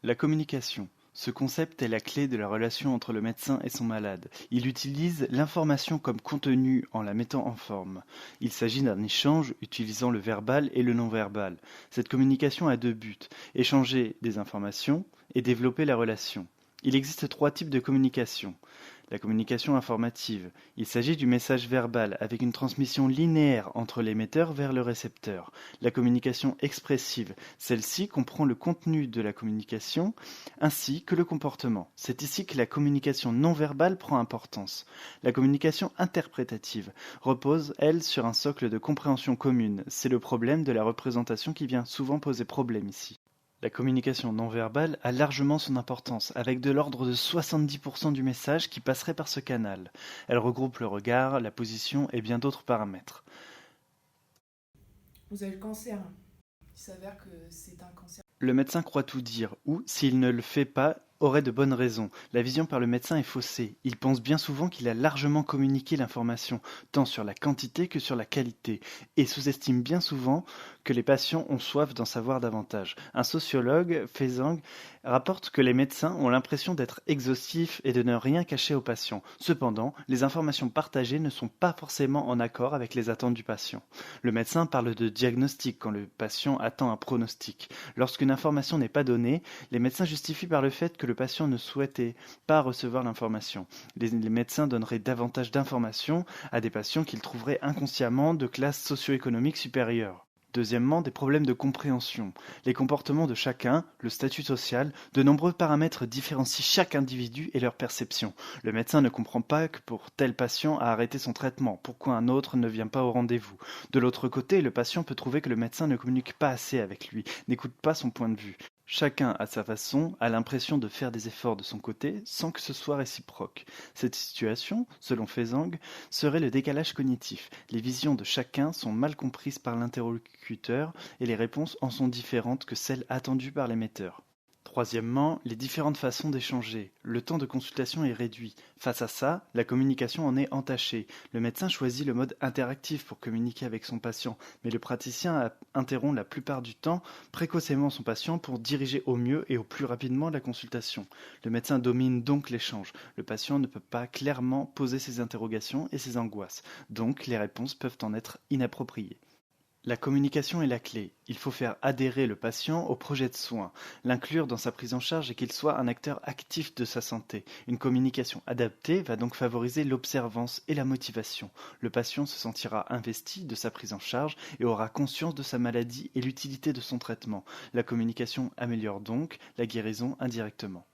La communication. Ce concept est la clé de la relation entre le médecin et son malade. Il utilise l'information comme contenu en la mettant en forme. Il s'agit d'un échange utilisant le verbal et le non-verbal. Cette communication a deux buts, échanger des informations et développer la relation. Il existe trois types de communication. La communication informative. Il s'agit du message verbal avec une transmission linéaire entre l'émetteur vers le récepteur. La communication expressive. Celle-ci comprend le contenu de la communication ainsi que le comportement. C'est ici que la communication non verbale prend importance. La communication interprétative repose, elle, sur un socle de compréhension commune. C'est le problème de la représentation qui vient souvent poser problème ici. La communication non verbale a largement son importance, avec de l'ordre de 70% du message qui passerait par ce canal. Elle regroupe le regard, la position et bien d'autres paramètres. Vous avez le cancer. Il s'avère que c'est un cancer. Le médecin croit tout dire, ou, s'il ne le fait pas, aurait de bonnes raisons. La vision par le médecin est faussée. Il pense bien souvent qu'il a largement communiqué l'information, tant sur la quantité que sur la qualité, et sous-estime bien souvent que les patients ont soif d'en savoir davantage. Un sociologue, Fezang, rapporte que les médecins ont l'impression d'être exhaustifs et de ne rien cacher aux patients. Cependant, les informations partagées ne sont pas forcément en accord avec les attentes du patient. Le médecin parle de diagnostic quand le patient attend un pronostic. Lorsqu'une information n'est pas donnée, les médecins justifient par le fait que le patient ne souhaitait pas recevoir l'information. Les médecins donneraient davantage d'informations à des patients qu'ils trouveraient inconsciemment de classe socio-économique supérieure. Deuxièmement, des problèmes de compréhension. Les comportements de chacun, le statut social, de nombreux paramètres différencient chaque individu et leur perception. Le médecin ne comprend pas que pour tel patient a arrêté son traitement, pourquoi un autre ne vient pas au rendez-vous. De l'autre côté, le patient peut trouver que le médecin ne communique pas assez avec lui, n'écoute pas son point de vue. Chacun, à sa façon, a l'impression de faire des efforts de son côté sans que ce soit réciproque. Cette situation, selon Fezang, serait le décalage cognitif. Les visions de chacun sont mal comprises par l'interlocuteur et les réponses en sont différentes que celles attendues par l'émetteur. Troisièmement, les différentes façons d'échanger. Le temps de consultation est réduit. Face à ça, la communication en est entachée. Le médecin choisit le mode interactif pour communiquer avec son patient, mais le praticien interrompt la plupart du temps précocement son patient pour diriger au mieux et au plus rapidement la consultation. Le médecin domine donc l'échange. Le patient ne peut pas clairement poser ses interrogations et ses angoisses, donc les réponses peuvent en être inappropriées. La communication est la clé. Il faut faire adhérer le patient au projet de soins, l'inclure dans sa prise en charge et qu'il soit un acteur actif de sa santé. Une communication adaptée va donc favoriser l'observance et la motivation. Le patient se sentira investi de sa prise en charge et aura conscience de sa maladie et l'utilité de son traitement. La communication améliore donc la guérison indirectement.